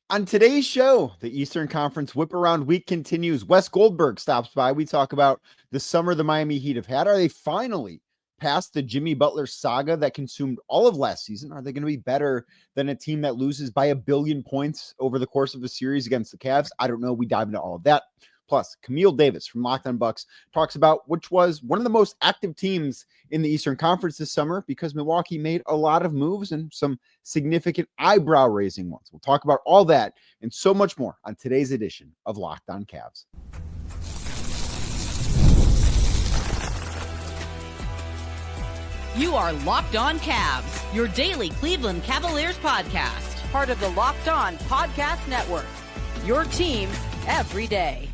On today's show, the Eastern Conference whip around week continues. Wes Goldberg stops by. We talk about the summer the Miami Heat have had. Are they finally past the Jimmy Butler saga that consumed all of last season? Are they going to be better than a team that loses by 1 billion points over the course of a series against the Cavs? I don't know. We dive into all of that. Plus, Camille Davis from Locked On Bucks talks about which was one of the most active teams in the Eastern Conference this summer because Milwaukee made a lot of moves and some significant eyebrow-raising ones. We'll talk about all that and so much more on today's edition of Locked On Cavs. You are Locked On Cavs, your daily Cleveland Cavaliers podcast. Part of the Locked On Podcast Network, your team every day.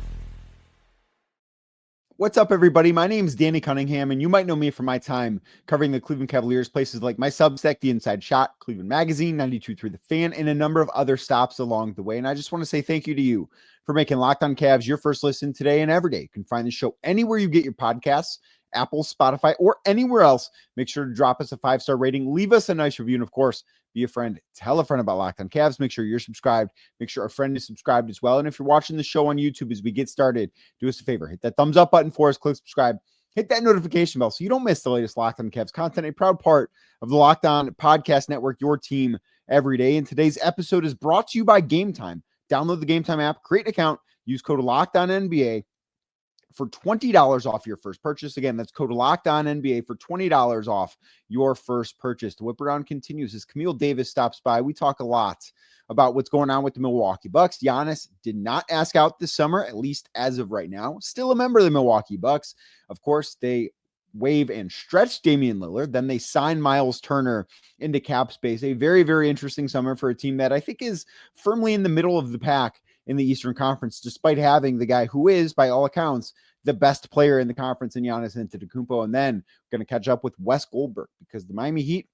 What's up, everybody? My name is Danny Cunningham, and you might know me from my time covering the Cleveland Cavaliers, places like my Substack, The Inside Shot, Cleveland Magazine, 92.3 The Fan, and a number of other stops along the way. And I just want to say thank you to you for making Locked On Cavs your first listen today and every day. You can find the show anywhere you get your podcasts, Apple, Spotify, or anywhere else. Make sure to drop us a 5-star rating, leave us a nice review, and of course, be a friend. Tell a friend about Locked On Cavs. Make sure you're subscribed. Make sure a friend is subscribed as well. And if you're watching the show on YouTube as we get started, do us a favor. Hit that thumbs up button for us. Click subscribe. Hit that notification bell so you don't miss the latest Locked On Cavs content. A proud part of the Locked On Podcast Network, your team every day. And today's episode is brought to you by Gametime. Download the Gametime app, create an account, use code LOCKEDONNBA for $20 off your first purchase. Again, that's code LOCKEDONNBA for $20 off your first purchase. The whip around continues as Camille Davis stops by. We talk a lot about what's going on with the Milwaukee Bucks. Giannis did not ask out this summer, at least as of right now. Still a member of the Milwaukee Bucks. Of course, they waive and stretch Damian Lillard. Then they sign Miles Turner into cap space. A very, very interesting summer for a team that I think is firmly in the middle of the pack in the Eastern Conference, despite having the guy who is, by all accounts, the best player in the conference in Giannis Antetokounmpo. And then we're going to catch up with Wes Goldberg because the Miami Heat,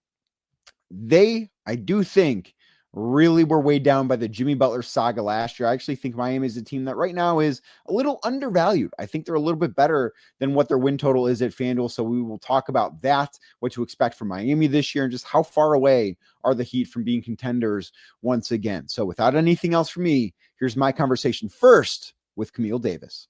I do think, really were weighed down by the Jimmy Butler saga last year. I actually think Miami is a team that right now is a little undervalued. I think they're a little bit better than what their win total is at FanDuel. So we will talk about that, what to expect from Miami this year, and just how far away are the Heat from being contenders once again. So without anything else from me, here's my conversation first with Camille Davis.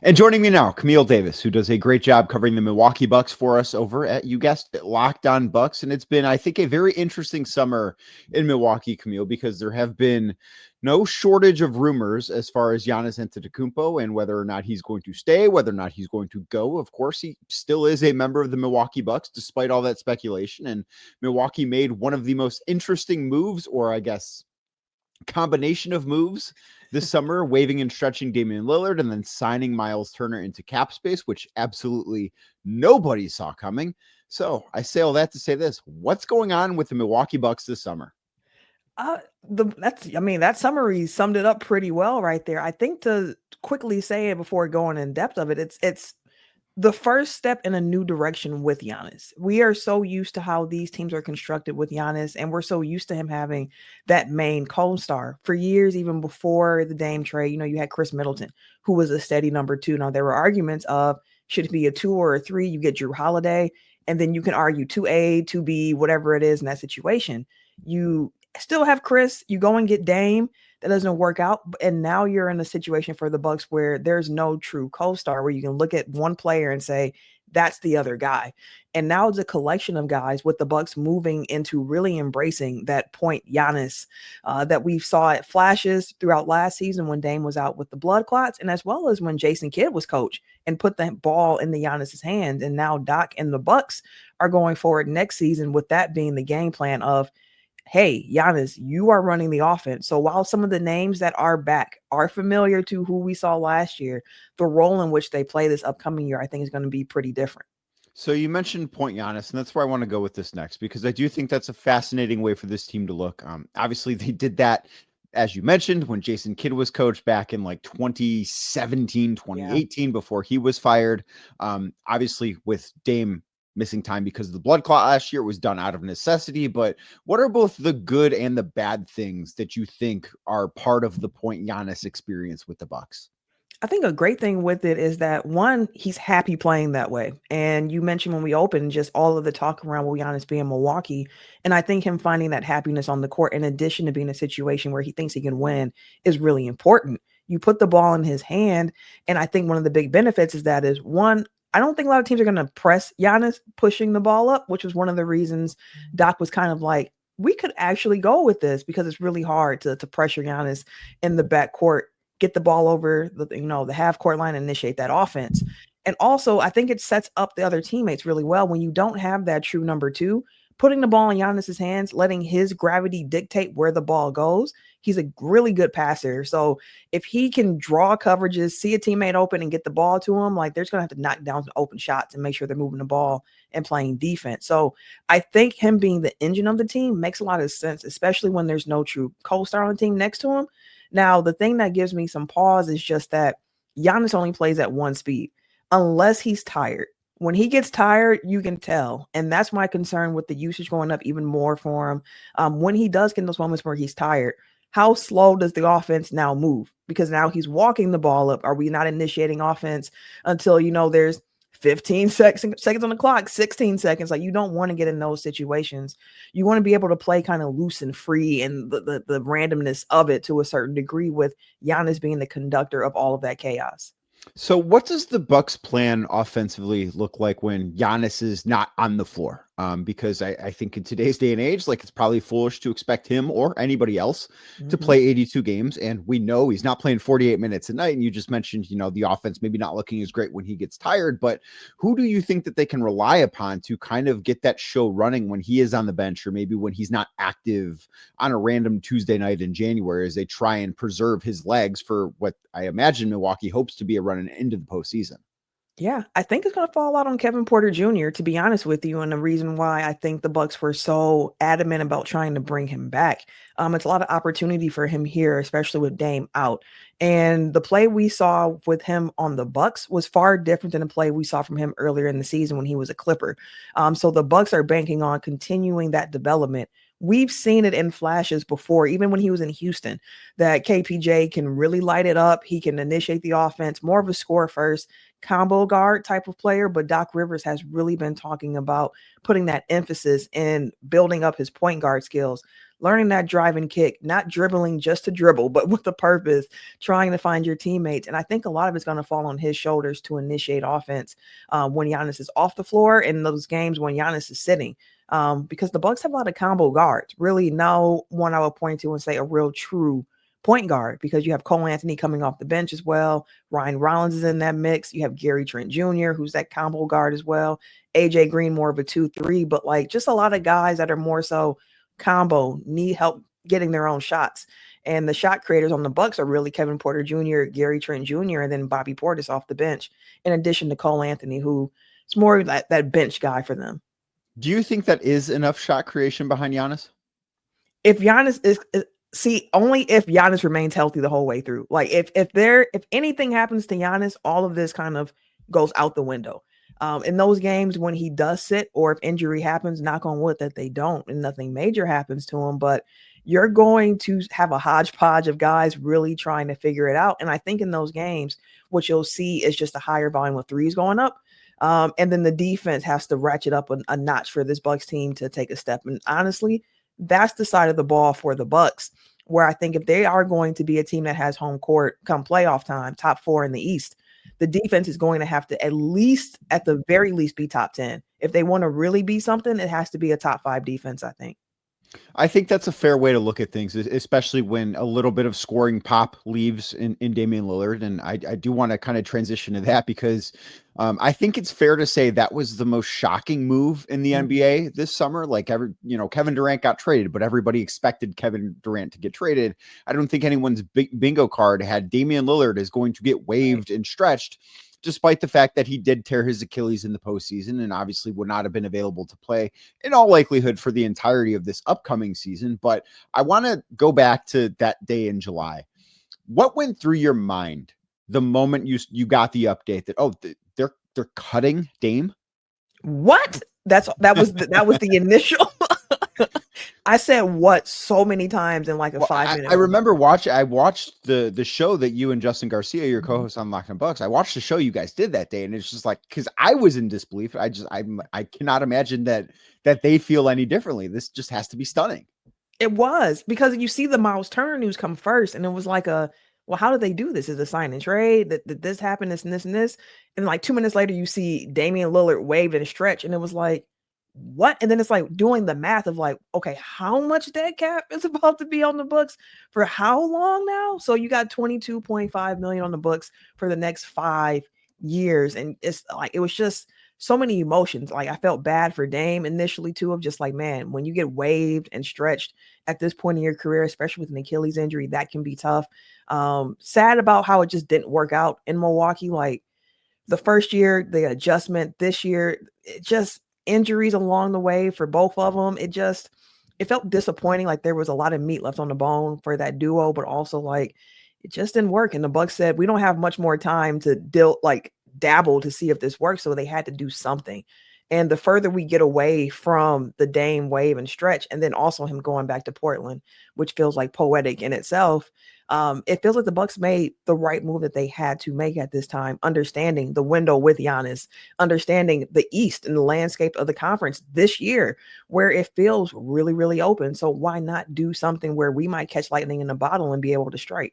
And joining me now, Camille Davis, who does a great job covering the Milwaukee Bucks for us over at, you guessed it, Locked On Bucks. And it's been, I think, a very interesting summer in Milwaukee, Camille, because there have been no shortage of rumors as far as Giannis Antetokounmpo and whether or not he's going to stay, whether or not he's going to go. Of course, he still is a member of the Milwaukee Bucks, despite all that speculation. And Milwaukee made one of the most interesting moves, or I guess combination of moves this summer, waiving and stretching Damian Lillard and then signing Miles Turner into cap space, which absolutely nobody saw coming. So I say all that to say this: what's going on with the Milwaukee Bucks this summer? That summary summed it up pretty well right there. I think to quickly say it before going in depth of it, it's the first step in a new direction with Giannis. We are so used to how these teams are constructed with Giannis, and we're so used to him having that main co-star for years, even before the Dame trade. You know, you had Chris Middleton, who was a steady number 2. Now, there were arguments of should it be a 2 or a 3? You get Drew Holiday, and then you can argue 2A, 2B, whatever it is in that situation. You still have Chris. You go and get Dame. That doesn't work out. And now you're in a situation for the Bucks where there's no true co-star where you can look at one player and say, that's the other guy. And now it's a collection of guys with the Bucks moving into really embracing that point Giannis that we saw at flashes throughout last season when Dame was out with the blood clots, and as well as when Jason Kidd was coach and put that ball in the Giannis's hands. And now Doc and the Bucks are going forward next season with that being the game plan of, hey, Giannis, you are running the offense. So while some of the names that are back are familiar to who we saw last year, the role in which they play this upcoming year, I think, is going to be pretty different. So you mentioned point Giannis, and that's where I want to go with this next, because I do think that's a fascinating way for this team to look. Obviously, they did that, as you mentioned, when Jason Kidd was coach back in like 2017, 2018, before he was fired. Obviously, with Dame missing time because of the blood clot last year, it was done out of necessity. But what are both the good and the bad things that you think are part of the point Giannis experience with the Bucks? I think a great thing with it is that one, he's happy playing that way. And you mentioned when we opened just all of the talk around Will Giannis being Milwaukee. And I think him finding that happiness on the court, in addition to being in a situation where he thinks he can win, is really important. You put the ball in his hand. And I think one of the big benefits is one, I don't think a lot of teams are going to press Giannis pushing the ball up, which was one of the reasons Doc was kind of like, we could actually go with this because it's really hard to pressure Giannis in the backcourt, get the ball over the half court line and initiate that offense. And also, I think it sets up the other teammates really well when you don't have that true number two, putting the ball in Giannis's hands, letting his gravity dictate where the ball goes. He's a really good passer. So if he can draw coverages, see a teammate open and get the ball to him, like there's going to have to knock down some open shots and make sure they're moving the ball and playing defense. So I think him being the engine of the team makes a lot of sense, especially when there's no true co-star on the team next to him. Now, the thing that gives me some pause is just that Giannis only plays at one speed unless he's tired. When he gets tired, you can tell. And that's my concern with the usage going up even more for him. When he does get in those moments where he's tired, how slow does the offense now move? Because now he's walking the ball up. Are we not initiating offense until, there's 15 seconds on the clock, 16 seconds? Like, you don't want to get in those situations. You want to be able to play kind of loose and free and the randomness of it to a certain degree, with Giannis being the conductor of all of that chaos. So what does the Bucks plan offensively look like when Giannis is not on the floor? Because I think in today's day and age, like, it's probably foolish to expect him or anybody else to play 82 games. And we know he's not playing 48 minutes a night. And you just mentioned, the offense maybe not looking as great when he gets tired, but who do you think that they can rely upon to kind of get that show running when he is on the bench, or maybe when he's not active on a random Tuesday night in January, as they try and preserve his legs for what I imagine Milwaukee hopes to be a run into the postseason? Yeah, I think it's going to fall out on Kevin Porter Jr., to be honest with you. And the reason why I think the Bucks were so adamant about trying to bring him back, it's a lot of opportunity for him here, especially with Dame out. And the play we saw with him on the Bucks was far different than the play we saw from him earlier in the season when he was a Clipper. So the Bucks are banking on continuing that development. We've seen it in flashes before, even when he was in Houston, that KPJ can really light it up. He can initiate the offense, more of a score first, combo guard type of player. But Doc Rivers has really been talking about putting that emphasis in building up his point guard skills, learning that drive and kick, not dribbling just to dribble, but with a purpose, trying to find your teammates. And I think a lot of it's going to fall on his shoulders to initiate offense when Giannis is off the floor, in those games when Giannis is sitting. Because the Bucks have a lot of combo guards. Really, no one I would point to and say a real true point guard, because you have Cole Anthony coming off the bench as well. Ryan Rollins is in that mix. You have Gary Trent Jr., who's that combo guard as well. AJ Green, more of a 2-3, but like just a lot of guys that are more so combo, need help getting their own shots. And the shot creators on the Bucks are really Kevin Porter Jr., Gary Trent Jr., and then Bobby Portis off the bench, in addition to Cole Anthony, who is more like that bench guy for them. Do you think that is enough shot creation behind Giannis? If Giannis is only if Giannis remains healthy the whole way through. Like if anything happens to Giannis, all of this kind of goes out the window. In those games when he does sit, or if injury happens, knock on wood that they don't, and nothing major happens to him, but you're going to have a hodgepodge of guys really trying to figure it out. And I think in those games, what you'll see is just a higher volume of threes going up. And then the defense has to ratchet up a notch for this Bucks team to take a step. And honestly, that's the side of the ball for the Bucks, where I think if they are going to be a team that has home court come playoff time, top 4 in the East, the defense is going to have to at the very least be top 10. If they want to really be something, it has to be a top 5 defense, I think. I think that's a fair way to look at things, especially when a little bit of scoring pop leaves in Damian Lillard. And I do want to kind of transition to that, because I think it's fair to say that was the most shocking move in the NBA this summer. Like, Kevin Durant got traded, but everybody expected Kevin Durant to get traded. I don't think anyone's bingo card had Damian Lillard is going to get waived and stretched, despite the fact that he did tear his Achilles in the postseason and obviously would not have been available to play in all likelihood for the entirety of this upcoming season. But I want to go back to that day in July. What went through your mind the moment you got the update that, they're cutting Dame? What? That was the initial. I said what so many times in like a 5-minute. I remember I watched the show that you and Justin Garcia, your co-host on Locked On Bucks. I watched the show you guys did that day, and it's just like, because I was in disbelief. I cannot imagine that they feel any differently. This just has to be stunning. It was, because you see the Miles Turner news come first, and it was like well, how did they do this? Is a sign and trade that this happened, this and this and this, and like 2 minutes later, you see Damian Lillard waved and stretch, and it was like, what? And then it's like doing the math of like, okay, how much dead cap is about to be on the books for how long now? So you got 22.5 million on the books for the next 5 years, and it's like it was just so many emotions. Like I felt bad for Dame initially too, of just like, man, when you get waived and stretched at this point in your career, especially with an Achilles injury, that can be tough. Sad about how it just didn't work out in Milwaukee. Like the first year, the adjustment, this year, it just injuries along the way for both of them. It felt disappointing. Like there was a lot of meat left on the bone for that duo, but also like it just didn't work. And the Bucks said, we don't have much more time to dabble to see if this works. So they had to do something. And the further we get away from the Dame wave and stretch, and then also him going back to Portland, which feels like poetic in itself, it feels like the Bucks made the right move that they had to make at this time, understanding the window with Giannis, understanding the East and the landscape of the conference this year, where it feels really, really open. So why not do something where we might catch lightning in a bottle and be able to strike?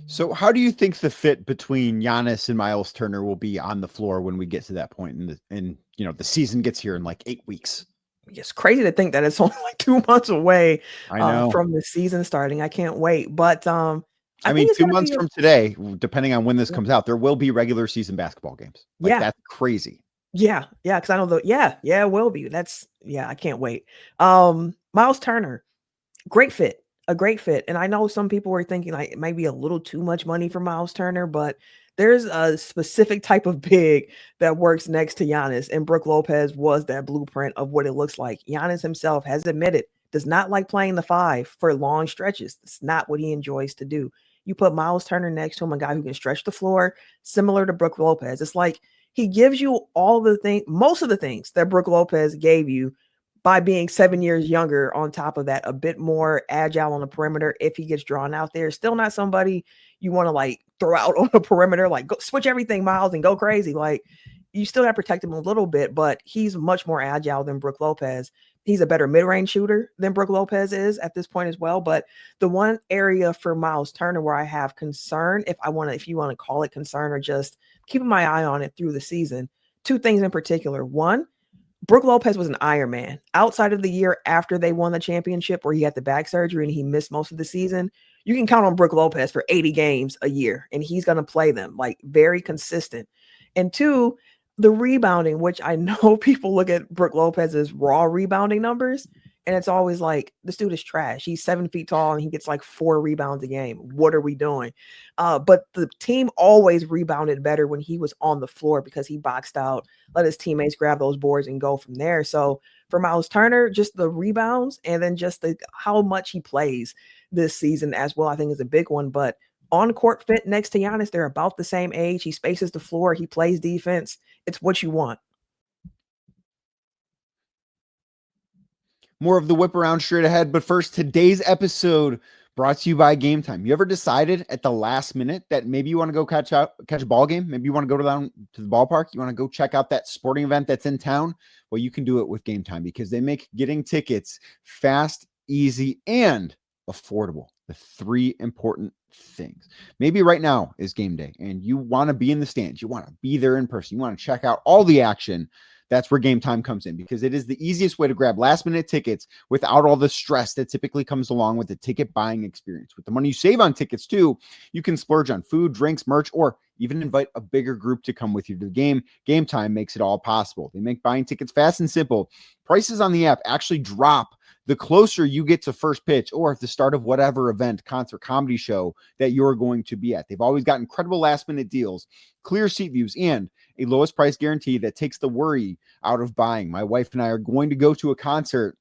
So how do you think the fit between Giannis and Miles Turner will be on the floor when we get to that point and the season gets here in like 8 weeks? It's crazy to think that it's only like 2 months away I know. from the season starting. I can't wait. But I mean, 2 months from today, depending on when this comes out, there will be regular season basketball games. Like, that's crazy. Yeah. Because I know it will be. I can't wait. Miles Turner, great fit. A great fit. And I know some people were thinking like it might be a little too much money for Miles Turner, but there's a specific type of big that works next to Giannis, and Brook Lopez was that blueprint of what it looks like. Giannis himself has admitted does not like playing the 5 for long stretches. It's not what he enjoys to do. You put Miles Turner next to him, a guy who can stretch the floor, similar to Brook Lopez. It's like he gives you most of the things that Brook Lopez gave you, by being 7 years younger. On top of that, a bit more agile on the perimeter if he gets drawn out there. Still not somebody you want to like throw out on the perimeter, like go switch everything, Miles, and go crazy. Like you still got to protect him a little bit, but he's much more agile than Brook Lopez. He's a better mid-range shooter than Brook Lopez is at this point as well. But the one area for Miles Turner where I have concern, if you want to call it concern or just keeping my eye on it through the season, 2 things in particular. One, Brook Lopez was an Iron Man. Outside of the year after they won the championship where he had the back surgery and he missed most of the season, you can count on Brook Lopez for 80 games a year, and he's going to play them like very consistent. And 2, the rebounding, which I know people look at Brook Lopez's raw rebounding numbers, and it's always like, this dude is trash. He's 7 feet tall and he gets like 4 rebounds a game. What are we doing? But the team always rebounded better when he was on the floor because he boxed out, let his teammates grab those boards and go from there. So for Miles Turner, just the rebounds and then just how much he plays this season as well, I think is a big one. But on court fit next to Giannis, they're about the same age. He spaces the floor. He plays defense. It's what you want. More of the whip around straight ahead. But first, today's episode brought to you by Gametime. You ever decided at the last minute that maybe you want to go catch a ball game? Maybe you want to go down to the ballpark. You want to go check out that sporting event that's in town? Well, you can do it with Gametime because they make getting tickets fast, easy, and affordable. The 3 important things. Maybe right now is game day and you want to be in the stands. You want to be there in person. You want to check out all the action. That's where Gametime comes in because it is the easiest way to grab last minute tickets without all the stress that typically comes along with the ticket buying experience. With the money you save on tickets too, you can splurge on food, drinks, merch, or even invite a bigger group to come with you to the game. Gametime makes it all possible. They make buying tickets fast and simple. Prices on the app actually drop the closer you get to first pitch or at the start of whatever event, concert, comedy show that you're going to be at. They've always got incredible last minute deals, clear seat views, and a lowest price guarantee that takes the worry out of buying. My wife and I are going to go to a concert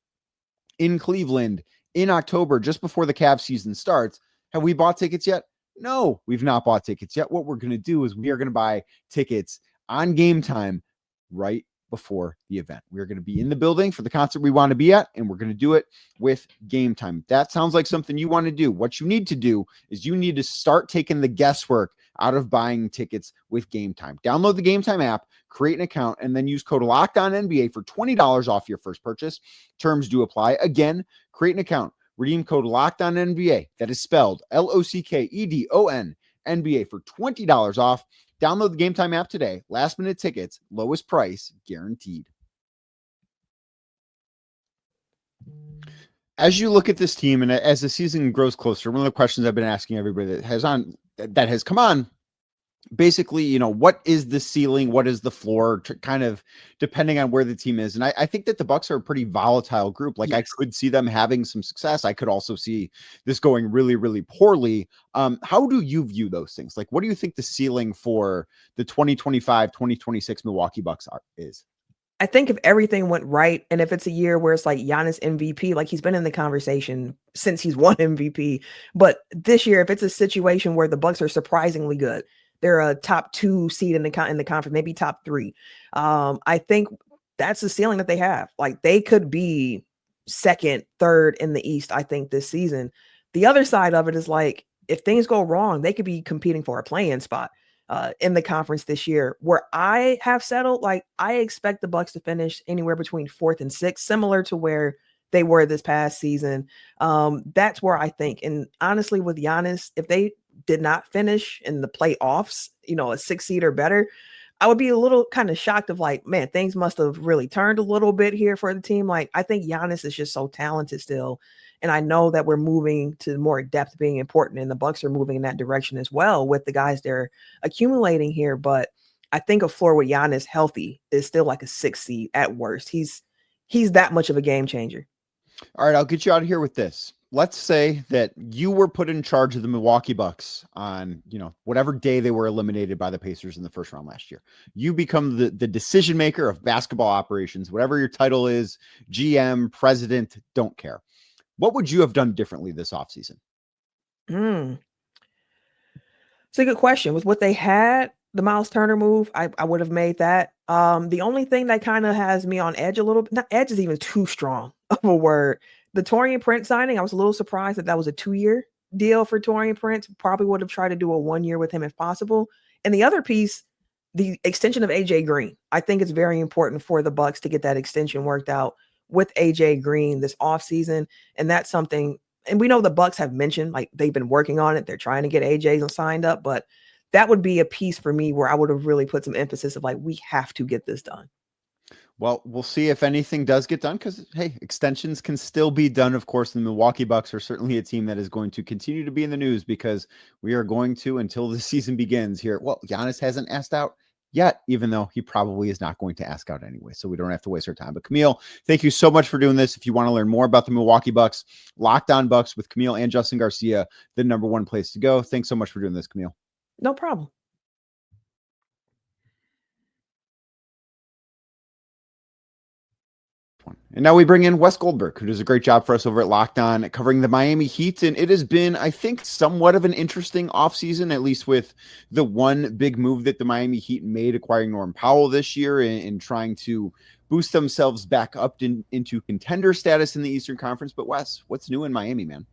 in Cleveland in October, just before the Cavs season starts. Have we bought tickets yet? No, we've not bought tickets yet. What we're going to do is we are going to buy tickets on Gametime right before the event. We're going to be in the building for the concert we want to be at, and we're going to do it with Gametime. That sounds like something you want to do. What you need to do is you need to start taking the guesswork out of buying tickets with Gametime. Download the Gametime app, create an account, and then use code LOCKEDONNBA for $20 off your first purchase. Terms do apply. Again, create an account, redeem code LOCKEDONNBA. That is spelled LOCKEDON NBA for $20 off. Download the Gametime app today. Last minute tickets, lowest price guaranteed. As you look at this team and as the season grows closer, one of the questions I've been asking everybody that has come on, basically, what is the ceiling? What is the floor? Kind of depending on where the team is. And I think that the Bucks are a pretty volatile group. Like, yes, I could see them having some success. I could also see this going really, really poorly. How do you view those things? Like, what do you think the ceiling for the 2025-2026 Milwaukee Bucks is? I think if everything went right, and if it's a year where it's like Giannis MVP, like he's been in the conversation since he's won MVP, but this year, if it's a situation where the Bucks are surprisingly good, they're a top 2 seed in the conference, maybe top 3. I think that's the ceiling that they have. Like, they could be 2nd, 3rd in the East, I think, this season. The other side of it is like, if things go wrong, they could be competing for a play-in spot in the conference this year. Where I have settled, like, I expect the Bucks to finish anywhere between 4th and 6th, similar to where they were this past season. That's where I think. And honestly, with Giannis, if they did not finish in the playoffs, a 6th seed or better, I would be a little kind of shocked of like, man, things must have really turned a little bit here for the team. Like, I think Giannis is just so talented still. And I know that we're moving to more depth being important, and the Bucks are moving in that direction as well with the guys they're accumulating here. But I think a floor with Giannis healthy is still like a 6th seed at worst. He's that much of a game changer. All right, I'll get you out of here with this. Let's say that you were put in charge of the Milwaukee Bucks on, whatever day they were eliminated by the Pacers in the first round last year. You become the decision maker of basketball operations, whatever your title is, GM, president, don't care. What would you have done differently this offseason? It's a good question. With what they had, the Miles Turner move, I would have made that. The only thing that kind of has me on edge a little bit, not edge is even too strong of a word. The Taurean Prince signing, I was a little surprised that was a 2-year deal for Taurean Prince. Probably would have tried to do a 1-year with him if possible. And the other piece, the extension of AJ Green. I think it's very important for the Bucks to get that extension worked out with AJ Green this offseason. And that's something, and we know the Bucks have mentioned, like, they've been working on it. They're trying to get AJ signed up, but that would be a piece for me where I would have really put some emphasis of like, we have to get this done. Well, we'll see if anything does get done, because, hey, extensions can still be done. Of course, the Milwaukee Bucks are certainly a team that is going to continue to be in the news, because we are going to, until the season begins here. Well, Giannis hasn't asked out yet, even though he probably is not going to ask out anyway, so we don't have to waste our time. But Camille, thank you so much for doing this. If you want to learn more about the Milwaukee Bucks, Locked On Bucks with Camille and Justin Garcia, the #1 place to go. Thanks so much for doing this, Camille. No problem. And now we bring in Wes Goldberg, who does a great job for us over at Locked On, covering the Miami Heat. And it has been, I think, somewhat of an interesting offseason, at least with the one big move that the Miami Heat made, acquiring Norm Powell this year and trying to boost themselves back up into contender status in the Eastern Conference. But Wes, what's new in Miami, man?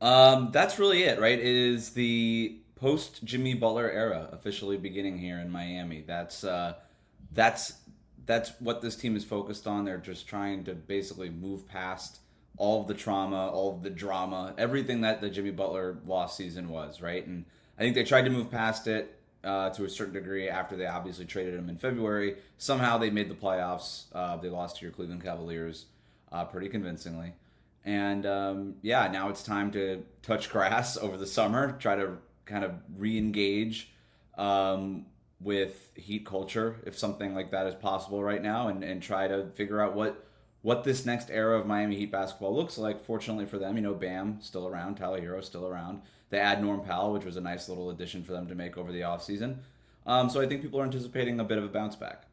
That's really it, right? It is the post-Jimmy Butler era officially beginning here in Miami. That's what this team is focused on. They're just trying to basically move past all of the trauma, all of the drama, everything that the Jimmy Butler lost season was, right? And I think they tried to move past it to a certain degree after they obviously traded him in February. Somehow they made the playoffs. They lost to your Cleveland Cavaliers pretty convincingly. And now it's time to touch grass over the summer, try to kind of re-engage with Heat culture, if something like that is possible right now, and try to figure out what this next era of Miami Heat basketball looks like. Fortunately for them, Bam still around, Tyler Hero still around. They add Norm Powell, which was a nice little addition for them to make over the offseason. So I think people are anticipating a bit of a bounce back.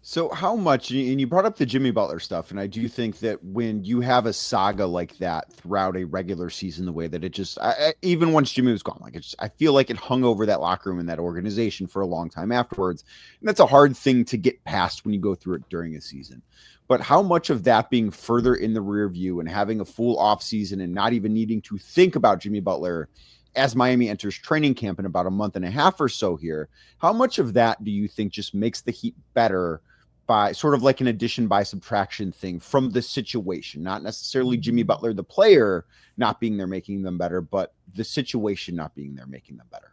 So how much, and you brought up the Jimmy Butler stuff, and I do think that when you have a saga like that throughout a regular season, the way that it just, even once Jimmy was gone, like it's, I feel like it hung over that locker room and that organization for a long time afterwards. And that's a hard thing to get past when you go through it during a season. But how much of that being further in the rear view and having a full off season and not even needing to think about Jimmy Butler as Miami enters training camp in about a month and a half or so here, how much of that do you think just makes the Heat better by sort of like an addition by subtraction thing from the situation, not necessarily Jimmy Butler, the player, not being there making them better, but the situation not being there making them better?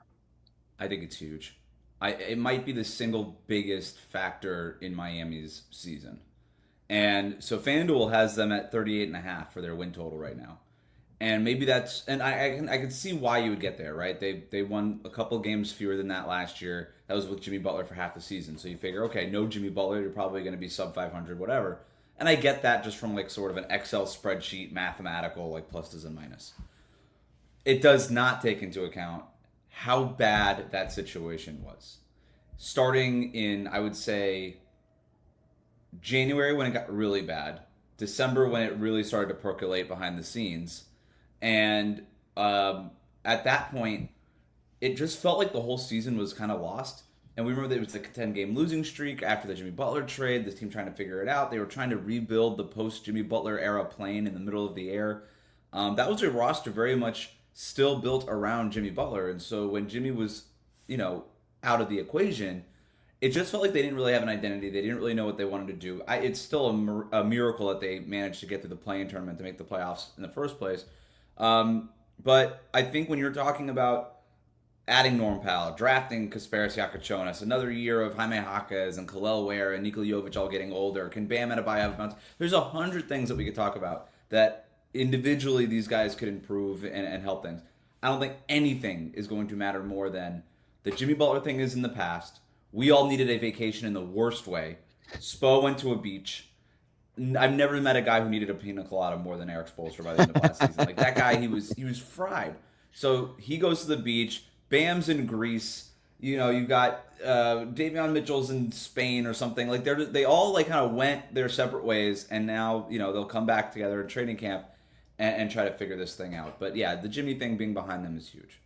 I think it's huge. It might be the single biggest factor in Miami's season. And so FanDuel has them at 38.5 for their win total right now. And maybe that's, and I can see why you would get there, right? They won a couple games fewer than that last year. That was with Jimmy Butler for half the season. So you figure, okay, no Jimmy Butler, you're probably going to be sub 500, whatever. And I get that just from like sort of an Excel spreadsheet, mathematical, like pluses and minus. It does not take into account how bad that situation was. Starting in, I would say, January when it got really bad, December when it really started to percolate behind the scenes, and at that point, it just felt like the whole season was kind of lost. And we remember there was like a 10-game losing streak after the Jimmy Butler trade, this team trying to figure it out. They were trying to rebuild the post-Jimmy Butler era plane in the middle of the air. That was a roster very much still built around Jimmy Butler. And so when Jimmy was, out of the equation, it just felt like they didn't really have an identity. They didn't really know what they wanted to do. It's still a miracle that they managed to get through the play-in tournament to make the playoffs in the first place. But I think when you're talking about adding Norm Powell, drafting Kasparas Yakachonis, another year of Jaime Jaquez and Khalil Ware and Nikola Jovic all getting older, can Bam Adebayo have a bounce? There's 100 things that we could talk about that individually these guys could improve and help things. I don't think anything is going to matter more than the Jimmy Butler thing is in the past. We all needed a vacation in the worst way. Spo went to a beach. I've never met a guy who needed a pina colada more than Eric Spoelstra by the end of last season. Like that guy, he was fried. So he goes to the beach. Bam's in Greece. You've got Davion Mitchell's in Spain or something. Like they all like kind of went their separate ways, and now they'll come back together in training camp and try to figure this thing out. But yeah, the Jimmy thing being behind them is huge.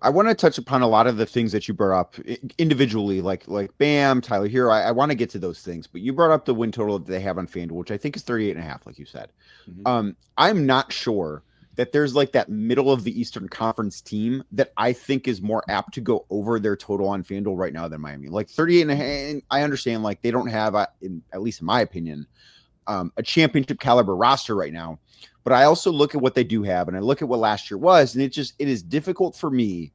I want to touch upon a lot of the things that you brought up individually, like Bam, Tyler Hero. I want to get to those things, but you brought up the win total that they have on FanDuel, which I think is 38.5, like you said. Mm-hmm. I'm not sure that there's like that middle of the Eastern Conference team that I think is more apt to go over their total on FanDuel right now than Miami. Like 38.5, and I understand like they don't have, at least in my opinion, a championship caliber roster right now. But I also look at what they do have, and I look at what last year was, and it is difficult for me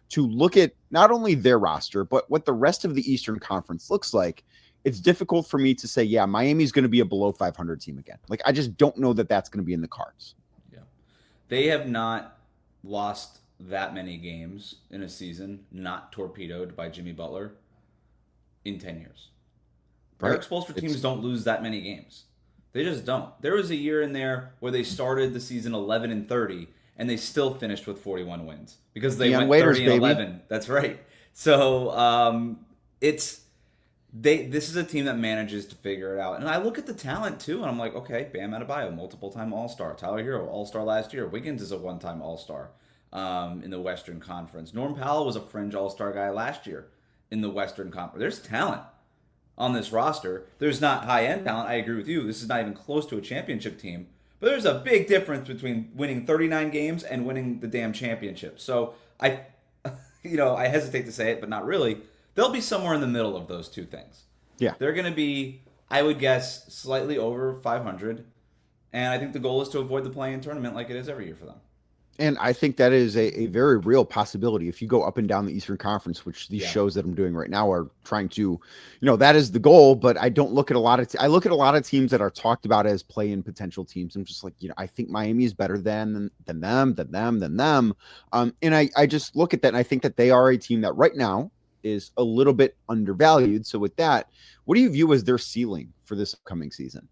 to look at not only their roster, but what the rest of the Eastern Conference looks like. It's difficult for me to say, yeah, Miami's going to be a below 500 team again. Like, I just don't know that that's going to be in the cards. Yeah. They have not lost that many games in a season, not torpedoed by Jimmy Butler, in 10 years. Right. Eric Spoelstra teams don't lose that many games. They just don't. There was a year in there where they started the season 11-30, and they still finished with 41 wins because they went 30-11. That's right. So this is a team that manages to figure it out. And I look at the talent too, and I'm like, okay, Bam Adebayo, multiple-time All-Star. Tyler Hero, All-Star last year. Wiggins is a one-time All-Star in the Western Conference. Norm Powell was a fringe All-Star guy last year in the Western Conference. There's talent on this roster. There's not high-end talent. I agree with you. This is not even close to a championship team. But there's a big difference between winning 39 games and winning the damn championship. So I hesitate to say it, but not really. They'll be somewhere in the middle of those two things. Yeah. They're going to be, I would guess, slightly over 500. And I think the goal is to avoid the play-in tournament like it is every year for them. And I think that is a very real possibility if you go up and down the Eastern Conference, which these shows that I'm doing right now are trying to, that is the goal. But I don't look at a lot of, I look at a lot of teams that are talked about as play-in potential teams. I'm just like, I think Miami is better than them. And I just look at that and I think that they are a team that right now is a little bit undervalued. So with that, what do you view as their ceiling for this upcoming season?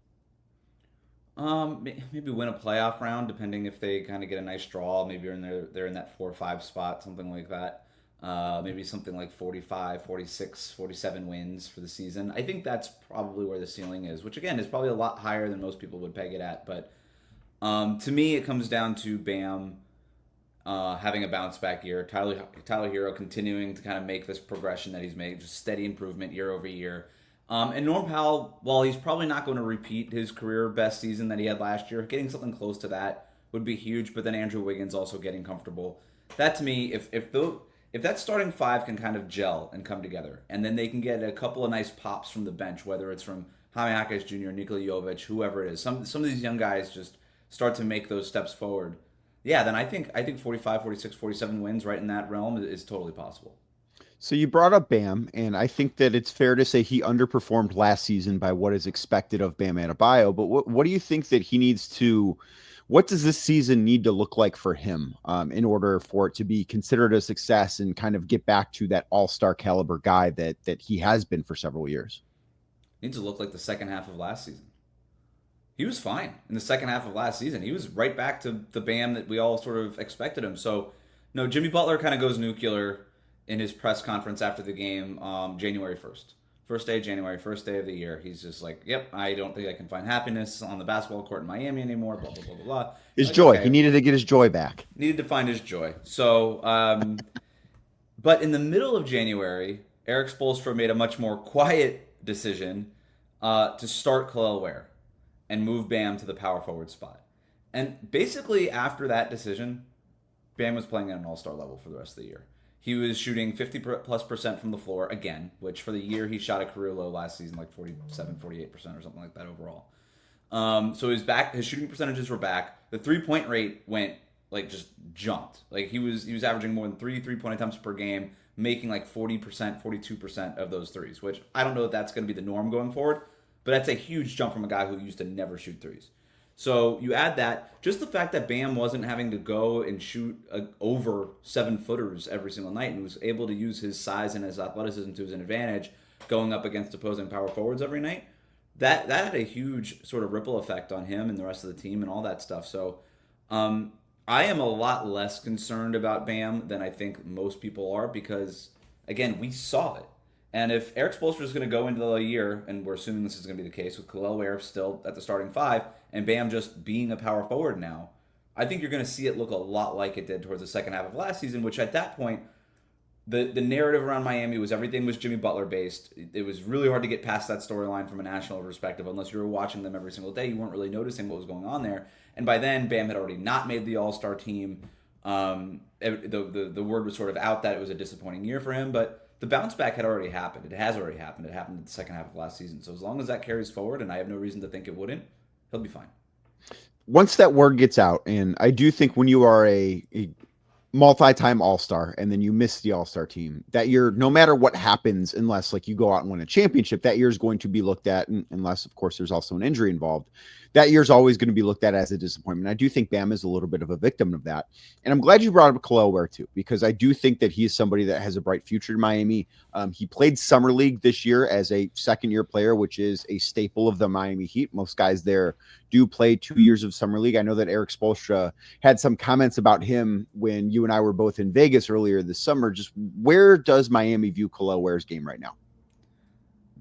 Maybe win a playoff round, depending if they kind of get a nice draw. Maybe they're in that 4 or 5 spot, something like that. maybe something like 45, 46, 47 wins for the season. I think that's probably where the ceiling is, which again is probably a lot higher than most people would peg it at. But to me, it comes down to Bam having a bounce back year. Tyler Hero continuing to kind of make this progression that he's made, just steady improvement year over year. And Norm Powell, while he's probably not going to repeat his career best season that he had last year, getting something close to that would be huge. But then Andrew Wiggins also getting comfortable. That to me, if that starting five can kind of gel and come together, and then they can get a couple of nice pops from the bench, whether it's from Jaime Jaquez Jr., Nikola Jovic, whoever it is, some of these young guys just start to make those steps forward. Yeah, then I think 45, 46, 47 wins right in that realm is totally possible. So you brought up Bam, and I think that it's fair to say he underperformed last season by what is expected of Bam Adebayo. But what do you think that he needs to? What does this season need to look like for him in order for it to be considered a success and kind of get back to that all-star caliber guy that he has been for several years? Needs to look like the second half of last season. He was fine in the second half of last season. He was right back to the Bam that we all sort of expected him. So, no, Jimmy Butler kind of goes nuclear in his press conference after the game, January 1st. First day of January, first day of the year. He's just like, yep, I don't think I can find happiness on the basketball court in Miami anymore, blah, blah, blah, blah, blah. His joy. Okay. He needed to get his joy back. Needed to find his joy. So, but in the middle of January, Eric Spoelstra made a much more quiet decision to start Khalil Ware and move Bam to the power forward spot. And basically after that decision, Bam was playing at an all-star level for the rest of the year. He was shooting 50+% from the floor again, which for the year he shot a career low last season, like 47, 48% or something like that overall. So his shooting percentages were back. The three-point rate went just jumped. Like he was averaging more than 3-point attempts per game, making like 40%, 42% of those threes, which I don't know if that's going to be the norm going forward, but that's a huge jump from a guy who used to never shoot threes. So you add that, just the fact that Bam wasn't having to go and shoot over 7-footers every single night and was able to use his size and his athleticism to his advantage going up against opposing power forwards every night, that had a huge sort of ripple effect on him and the rest of the team and all that stuff. So I am a lot less concerned about Bam than I think most people are because, again, we saw it. And if Eric Spoelstra is going to go into the year, and we're assuming this is going to be the case with Khalil Ware still at the starting five, and Bam just being a power forward now, I think you're going to see it look a lot like it did towards the second half of last season, which at that point, the narrative around Miami was everything was Jimmy Butler based. It was really hard to get past that storyline from a national perspective. Unless you were watching them every single day, you weren't really noticing what was going on there. And by then, Bam had already not made the All-Star team. The word was sort of out that it was a disappointing year for him, but the bounce back had already happened. It has already happened. It happened in the second half of last season. So as long as that carries forward, and I have no reason to think it wouldn't, he'll be fine. Once that word gets out, and I do think when you are a multi-time all-star and then you miss the all-star team, that year, no matter what happens, unless like you go out and win a championship, that year is going to be looked at, unless of course there's also an injury involved, that year is always going to be looked at as a disappointment. I do think Bam is a little bit of a victim of that. And I'm glad you brought up Khalil Ware too, because I do think that he's somebody that has a bright future in Miami. He played Summer League this year as a second-year player, which is a staple of the Miami Heat. Most guys there do play 2 years of Summer League. I know that Eric Spoelstra had some comments about him when you and I were both in Vegas earlier this summer. Just where does Miami view Khalil Ware's game right now?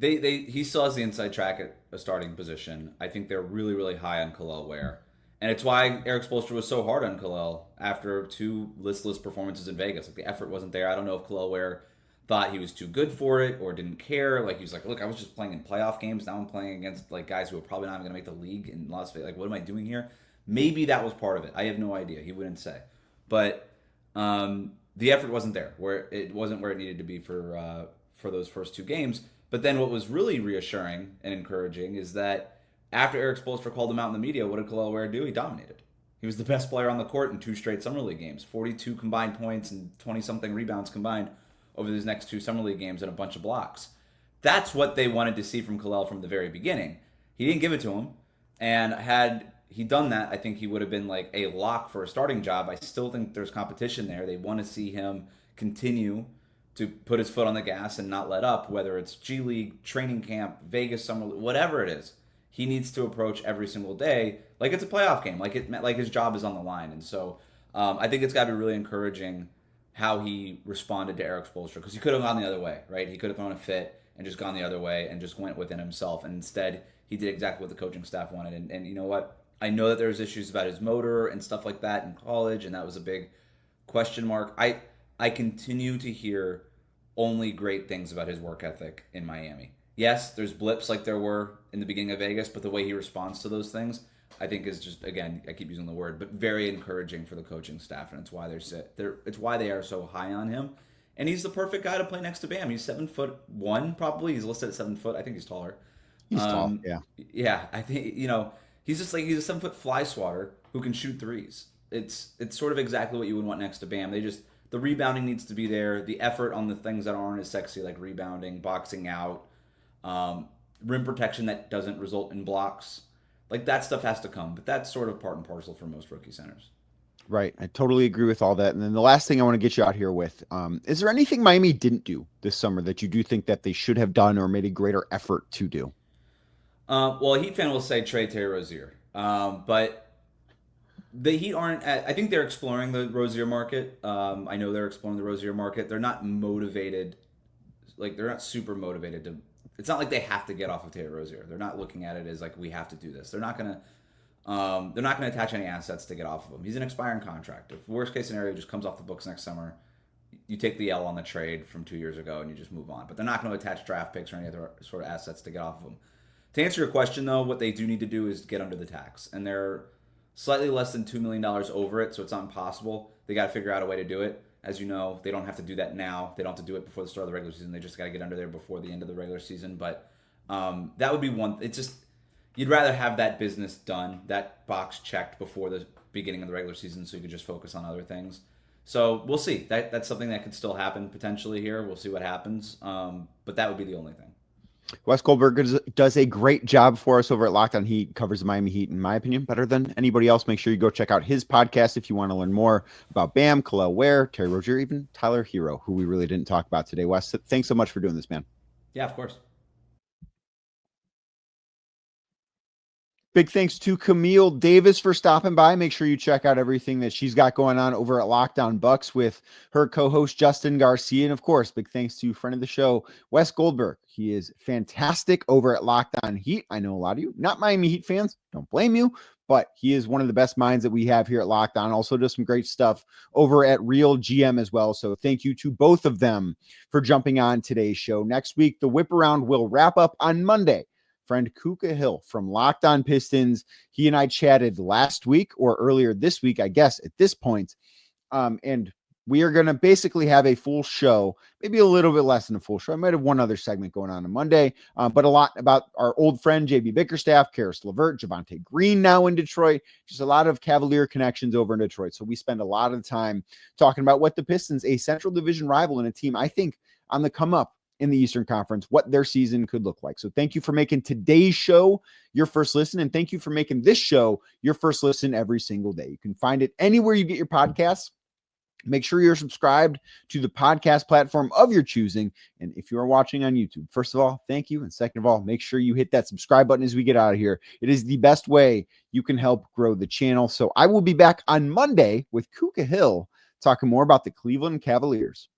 He still has the inside track at a starting position. I think they're really, really high on Khalil Ware. And it's why Eric Spoelstra was so hard on Khalil after two listless performances in Vegas. Like the effort wasn't there. I don't know if Khalil Ware thought he was too good for it or didn't care. Like he was like, look, I was just playing in playoff games. Now I'm playing against like guys who are probably not even going to make the league in Las Vegas. Like, what am I doing here? Maybe that was part of it. I have no idea. He wouldn't say. But the effort wasn't there. It wasn't where it needed to be for those first two games. But then what was really reassuring and encouraging is that after Eric Spoelstra called him out in the media, what did Khalil Ware do? He dominated. He was the best player on the court in 2 straight Summer League games, 42 combined points and 20-something rebounds combined over these next 2 Summer League games and a bunch of blocks. That's what they wanted to see from Khalil from the very beginning. He didn't give it to him, and had he done that, I think he would have been like a lock for a starting job. I still think there's competition there. They want to see him continue to put his foot on the gas and not let up, whether it's G League, training camp, Vegas, Summer League, whatever it is. He needs to approach every single day like it's a playoff game, like his job is on the line. And so I think it's got to be really encouraging how he responded to Eric Spoelstra, because he could have gone the other way, right? He could have thrown a fit and just gone the other way and just went within himself. And instead, he did exactly what the coaching staff wanted. And you know what? I know that there was issues about his motor and stuff like that in college, and that was a big question mark. I continue to hear only great things about his work ethic in Miami. Yes, there's blips like there were in the beginning of Vegas, but the way he responds to those things, I think is just, again, I keep using the word, but very encouraging for the coaching staff, and it's why it's why they are so high on him. And he's the perfect guy to play next to Bam. He's 7'1", probably. He's listed at 7 foot. I think he's taller. He's tall, yeah. Yeah, I think, he's just like, he's a 7 foot fly swatter who can shoot threes. It's sort of exactly what you would want next to Bam. The rebounding needs to be there. The effort on the things that aren't as sexy, like rebounding, boxing out, rim protection that doesn't result in blocks. Like, that stuff has to come, but that's sort of part and parcel for most rookie centers. Right. I totally agree with all that. And then the last thing I want to get you out here with, is there anything Miami didn't do this summer that you do think that they should have done or made a greater effort to do? Well, a Heat fan will say trade Terry Rozier. But the Heat aren't I think they're exploring the Rozier market. I know they're exploring the Rozier market. They're not motivated. Like, they're not super motivated to. It's not like they have to get off of Terry Rozier. They're not looking at it as like, we have to do this. They're not gonna attach any assets to get off of him. He's an expiring contract. If worst case scenario just comes off the books next summer, you take the L on the trade from 2 years ago and you just move on. But they're not going to attach draft picks or any other sort of assets to get off of him. To answer your question, though, what they do need to do is get under the tax, and they're slightly less than $2 million over it, so it's not impossible. They got to figure out a way to do it. As you know, they don't have to do that now. They don't have to do it before the start of the regular season. They just got to get under there before the end of the regular season. But that would be one. It's just, you'd rather have that business done, that box checked before the beginning of the regular season, so you could just focus on other things. So we'll see. That's something that could still happen potentially here. We'll see what happens. But that would be the only thing. Wes Goldberg does a great job for us over at Locked On Heat, covers the Miami Heat, in my opinion, better than anybody else. Make sure you go check out his podcast if you want to learn more about Bam, Khalil Ware, Terry Rozier, even Tyler Hero, who we really didn't talk about today. Wes, thanks so much for doing this, man. Yeah, of course. Big thanks to Camille Davis for stopping by. Make sure you check out everything that she's got going on over at Lockdown Bucks with her co-host Justin Garcia. And of course, big thanks to friend of the show, Wes Goldberg. He is fantastic over at Lockdown Heat. I know a lot of you, not Miami Heat fans, don't blame you, but he is one of the best minds that we have here at Lockdown. Also does some great stuff over at Real GM as well. So thank you to both of them for jumping on today's show. Next week, the Whip Around will wrap up on Monday. Friend Kuka Hill from Locked On Pistons. He and I chatted last week or earlier this week, I guess, at this point. And we are going to basically have a full show, maybe a little bit less than a full show. I might have one other segment going on Monday, but a lot about our old friend, JB Bickerstaff, Karis LeVert, Javonte Green now in Detroit. Just a lot of Cavalier connections over in Detroit. So we spend a lot of time talking about what the Pistons, a Central Division rival and a team, I think, on the come up in the Eastern Conference, what their season could look like. So thank you for making today's show your first listen, and thank you for making this show your first listen every single day. You can find it anywhere you get your podcasts. Make sure you're subscribed to the podcast platform of your choosing. And if you are watching on YouTube, first of all, thank you. And second of all, make sure you hit that subscribe button as we get out of here. It is the best way you can help grow the channel. So I will be back on Monday with Kuka Hill talking more about the Cleveland Cavaliers.